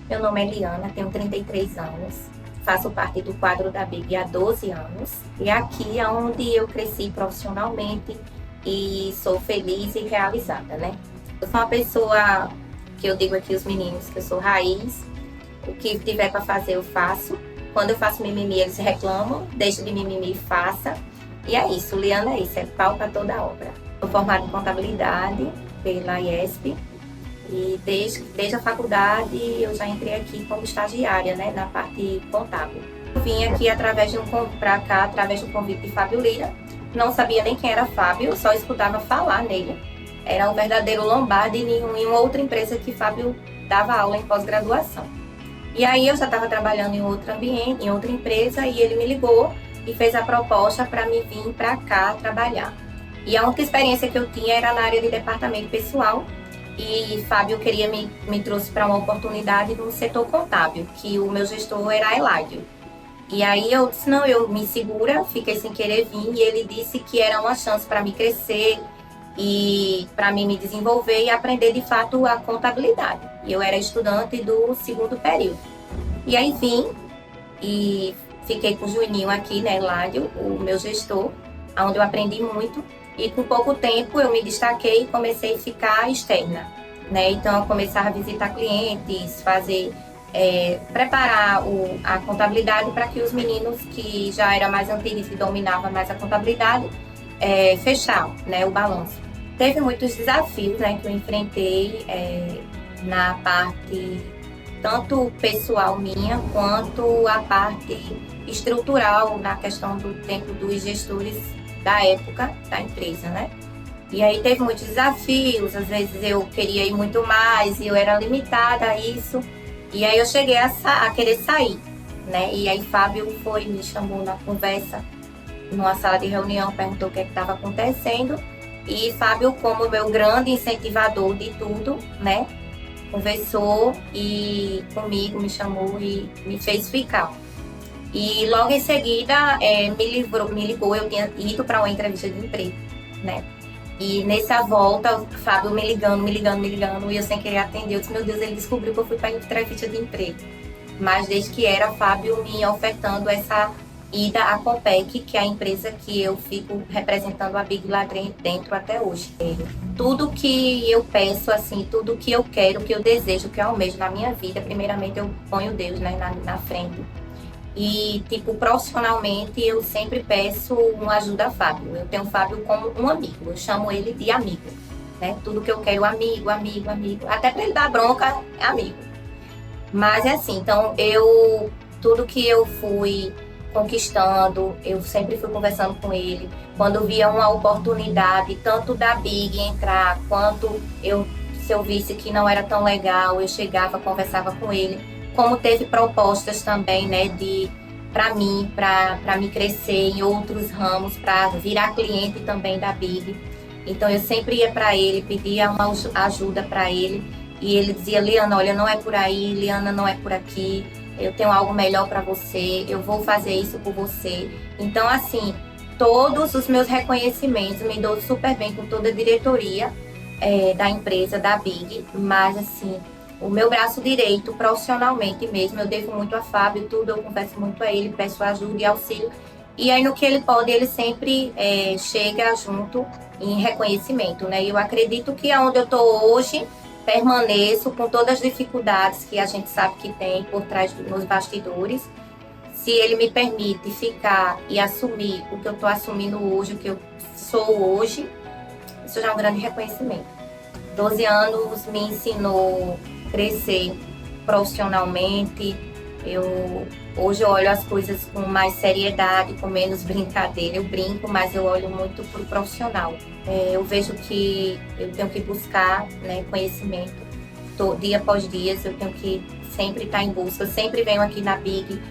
Meu nome é Liana, tenho 33 anos, faço parte do quadro da Big há 12 anos e aqui é onde eu cresci profissionalmente e sou feliz e realizada, né? Eu sou uma pessoa que eu digo aqui aos meninos que eu sou raiz, o que tiver para fazer eu faço. Quando eu faço mimimi eles reclamam, deixo de mimimi e faça. E é isso, Liana é isso, é pau para toda obra. Sou formada em contabilidade pela IESP. E desde a faculdade eu já entrei aqui como estagiária, né, na parte contábil. Eu vim aqui através de um convite de Fábio Lira. Não sabia nem quem era Fábio, só escutava falar nele. Era um verdadeiro Lombardi em uma outra empresa que Fábio dava aula em pós-graduação. E aí eu já estava trabalhando em outro ambiente, em outra empresa, e ele me ligou e fez a proposta para me vir para cá trabalhar. E a única experiência que eu tinha era na área de departamento pessoal, e Fábio me trouxe para uma oportunidade no setor contábil, que o meu gestor era Eládio. E aí eu disse, não, eu me segura, fiquei sem querer vir, e ele disse que era uma chance para me crescer e para mim me desenvolver e aprender de fato a contabilidade. Eu era estudante do segundo período. E aí vim e fiquei com o Juninho aqui, né, Eládio, o meu gestor, onde eu aprendi muito. E com pouco tempo eu me destaquei e comecei a ficar externa, né? Então eu começava a visitar clientes, preparar a contabilidade para que os meninos que já eram mais antigos e dominavam mais a contabilidade, fechar, né, o balanço. Teve muitos desafios, né, que eu enfrentei na parte tanto pessoal minha quanto a parte estrutural na questão do tempo dos gestores da época da empresa, né? E aí teve muitos desafios, às vezes eu queria ir muito mais e eu era limitada a isso. E aí eu cheguei a querer sair, né? E aí Fábio me chamou na conversa, numa sala de reunião, perguntou o que estava acontecendo. E Fábio, como meu grande incentivador de tudo, né? Conversou e comigo, me chamou e me fez ficar. E logo em seguida me ligou, eu tinha ido para uma entrevista de emprego, né? E nessa volta, o Fábio me ligando, e eu sem querer atender, eu disse, meu Deus, ele descobriu que eu fui para a entrevista de emprego. Mas desde que era Fábio me ofertando essa ida à Compec, que é a empresa que eu fico representando a Big lá dentro até hoje. Tudo que eu peço, assim, tudo que eu quero, que eu desejo, que eu almejo na minha vida, primeiramente eu ponho Deus, né, na frente. E, profissionalmente, eu sempre peço uma ajuda a Fábio. Eu tenho o Fábio como um amigo, eu chamo ele de amigo, né? Tudo que eu quero, amigo. Até para ele dar bronca, é amigo. Mas é assim, então, tudo que eu fui conquistando, eu sempre fui conversando com ele. Quando via uma oportunidade, tanto da Big entrar, quanto se eu visse que não era tão legal, eu chegava, conversava com ele. Como teve propostas também, né, para me crescer em outros ramos, para virar cliente também da Big. Então eu sempre ia para ele, pedia uma ajuda para ele e ele dizia, Liana, olha, não é por aí, Liana, não é por aqui, eu tenho algo melhor para você, eu vou fazer isso por você. Então, assim, todos os meus reconhecimentos, me dou super bem com toda a diretoria da empresa, da Big, mas assim, o meu braço direito, profissionalmente mesmo, eu devo muito a Fábio, tudo, eu converso muito a ele, peço ajuda e auxílio. E aí, no que ele pode, ele sempre chega junto em reconhecimento, né? E eu acredito que aonde eu estou hoje, permaneço com todas as dificuldades que a gente sabe que tem por trás nos bastidores. Se ele me permite ficar e assumir o que eu estou assumindo hoje, o que eu sou hoje, isso já é um grande reconhecimento. 12 anos me ensinou crescer profissionalmente. Hoje eu olho as coisas com mais seriedade, com menos brincadeira. Eu brinco, mas eu olho muito para o profissional. Eu vejo que eu tenho que buscar, né, conhecimento. Dia após dia, eu tenho que sempre estar em busca. Eu sempre venho aqui na Big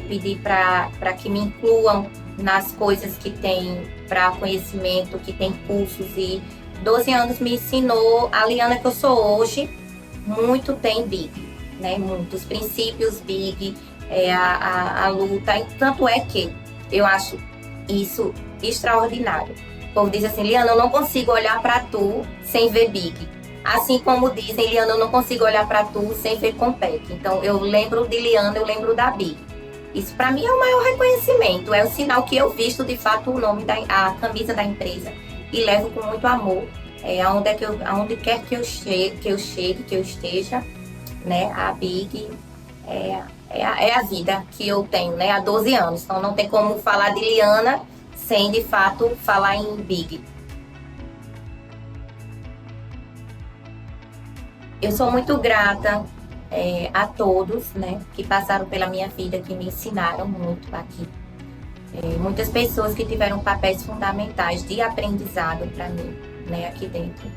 pedir para que me incluam nas coisas que tem para conhecimento, que tem cursos. E 12 anos me ensinou a Liana que eu sou hoje. Muito tem Big, né? Muitos princípios Big, a luta. Tanto é que eu acho isso extraordinário. O povo diz assim, Liana, eu não consigo olhar para tu sem ver Big. Assim como dizem, Liana, eu não consigo olhar para tu sem ver Compec. Então, eu lembro de Liana, eu lembro da Big. Isso para mim é o maior reconhecimento, é o sinal que eu visto de fato o nome a camisa da empresa e levo com muito amor, aonde quer que eu chegue, que eu esteja, né? A Big é a vida que eu tenho, né? Há 12 anos. Então não tem como falar de Liana sem de fato falar em Big. Eu sou muito grata a todos, né, que passaram pela minha vida, que me ensinaram muito aqui. Muitas pessoas que tiveram papéis fundamentais de aprendizado para mim, né, aqui dentro.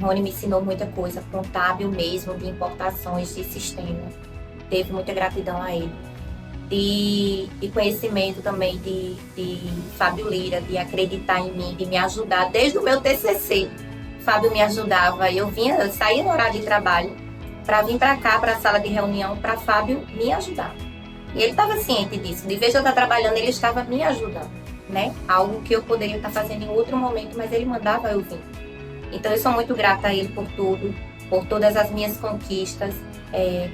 Rony me ensinou muita coisa, contábil mesmo, de importações, de sistema. Teve muita gratidão a ele. De conhecimento também de Fábio Lira, de acreditar em mim, de me ajudar desde o meu TCC. Fábio me ajudava, eu saía no horário de trabalho para vir para cá, para a sala de reunião, para Fábio me ajudar. E ele estava ciente disso, de vez de eu estar trabalhando, ele estava me ajudando, né? Algo que eu poderia estar fazendo em outro momento, mas ele mandava eu vir. Então eu sou muito grata a ele por tudo, por todas as minhas conquistas,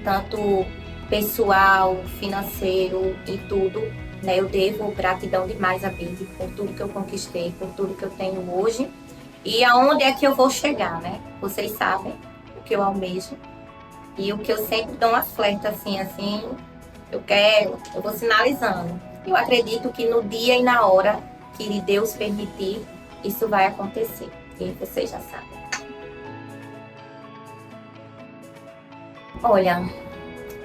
tanto pessoal, financeiro e tudo, né? Eu devo gratidão demais a Big por tudo que eu conquistei, por tudo que eu tenho hoje. E aonde é que eu vou chegar, né? Vocês sabem o que eu almejo. E o que eu sempre dou uma flerta, assim, eu vou sinalizando. Eu acredito que no dia e na hora que Deus permitir, isso vai acontecer. E vocês já sabem. Olha,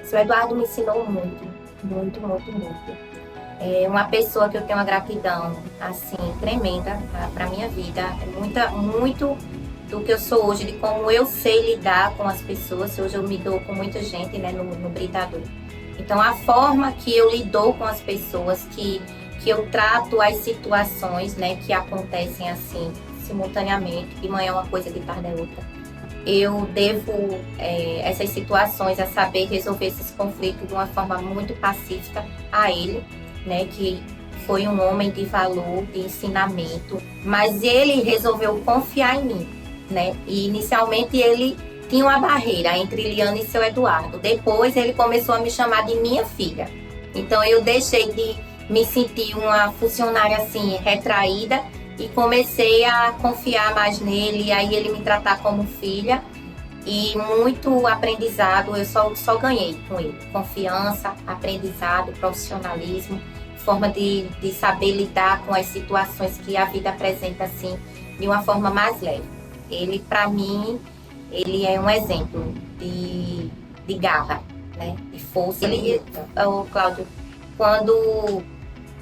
o seu Eduardo me ensinou muito, muito, muito, muito. É uma pessoa que eu tenho uma gratidão, assim, tremenda para minha vida. Muito do que eu sou hoje, de como eu sei lidar com as pessoas. Hoje eu me dou com muita gente, né, no Britador. Então, a forma que eu lido com as pessoas, que eu trato as situações, né, que acontecem assim, simultaneamente, de manhã é uma coisa, de tarde é outra. Eu devo essas situações a saber resolver esses conflitos de uma forma muito pacífica a ele, né, que foi um homem de valor, de ensinamento, mas ele resolveu confiar em mim, né? E inicialmente ele tinha uma barreira entre Liana e seu Eduardo. Depois ele começou a me chamar de minha filha. Então eu deixei de me sentir uma funcionária assim retraída e comecei a confiar mais nele, e aí ele me tratar como filha. E muito aprendizado, eu só ganhei com ele. Confiança, aprendizado, profissionalismo, forma de saber lidar com as situações que a vida apresenta assim, de uma forma mais leve. Ele, para mim, ele é um exemplo de garra, né? De força. O Cláudio, quando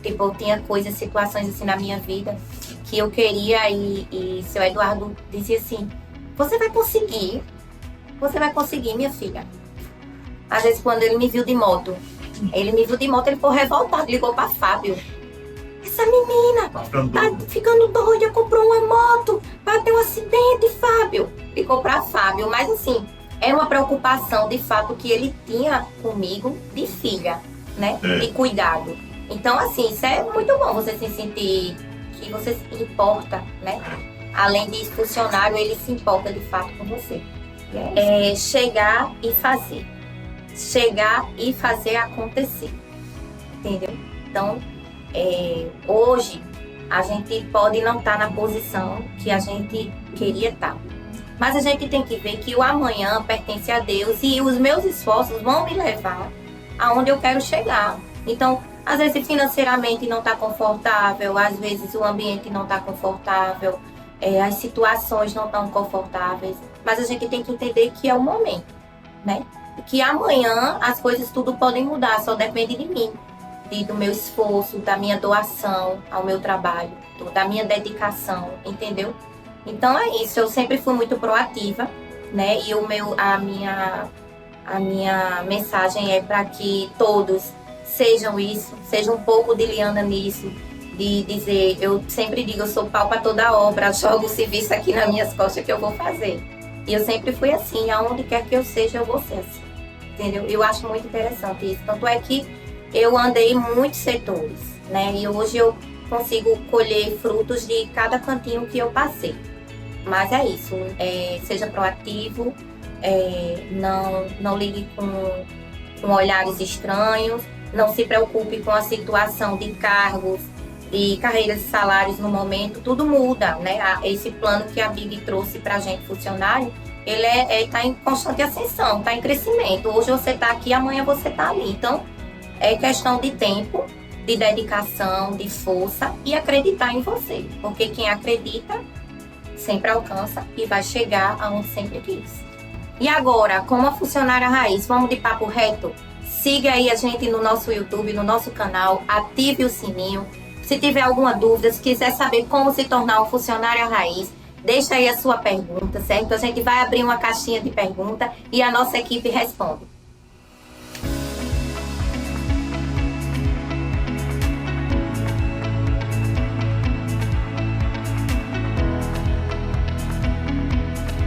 tipo, eu tinha coisas, situações assim na minha vida que eu queria e seu Eduardo dizia assim, você vai conseguir, minha filha. Às vezes, quando ele me viu de moto, ele ficou revoltado, ligou para Fábio. Essa menina tá ficando doida, comprou uma moto, bateu um acidente, Fábio. Ligou para Fábio, mas assim, era uma preocupação de fato que ele tinha comigo de filha, né? De cuidado. Então, assim, isso é muito bom, você se sentir que você se importa, né? Além de funcionário, ele se importa de fato com você. Chegar e fazer. Chegar e fazer acontecer. Entendeu? Então, hoje, a gente pode não estar na posição que a gente queria estar. Mas a gente tem que ver que o amanhã pertence a Deus e os meus esforços vão me levar aonde eu quero chegar. Então, às vezes financeiramente não está confortável, às vezes o ambiente não está confortável, as situações não estão confortáveis, mas a gente tem que entender que é o momento, né? E que amanhã as coisas tudo podem mudar, só depende de mim, do meu esforço, da minha doação ao meu trabalho, da minha dedicação, entendeu? Então é isso, eu sempre fui muito proativa, né? E a minha mensagem é para que todos sejam isso, seja um pouco de Liana nisso, de dizer, eu sempre digo, eu sou pau para toda obra, jogo o serviço aqui nas minhas costas que eu vou fazer. E eu sempre fui assim, aonde quer que eu seja, eu vou ser assim, entendeu? Eu acho muito interessante isso, tanto é que eu andei em muitos setores, né? E hoje eu consigo colher frutos de cada cantinho que eu passei. Mas é isso, seja proativo, não ligue com olhares estranhos, não se preocupe com a situação de cargos, de carreiras e salários no momento, tudo muda, né? Esse plano que a Big trouxe para a gente, funcionário, ele está em constante ascensão, está em crescimento. Hoje você está aqui, amanhã você está ali. Então, é questão de tempo, de dedicação, de força e acreditar em você. Porque quem acredita sempre alcança e vai chegar aonde sempre quis. E agora, como a funcionária raiz, vamos de papo reto? Siga aí a gente no nosso YouTube, no nosso canal, ative o sininho. Se tiver alguma dúvida, se quiser saber como se tornar um funcionário raiz, deixa aí a sua pergunta, certo? A gente vai abrir uma caixinha de pergunta e a nossa equipe responde.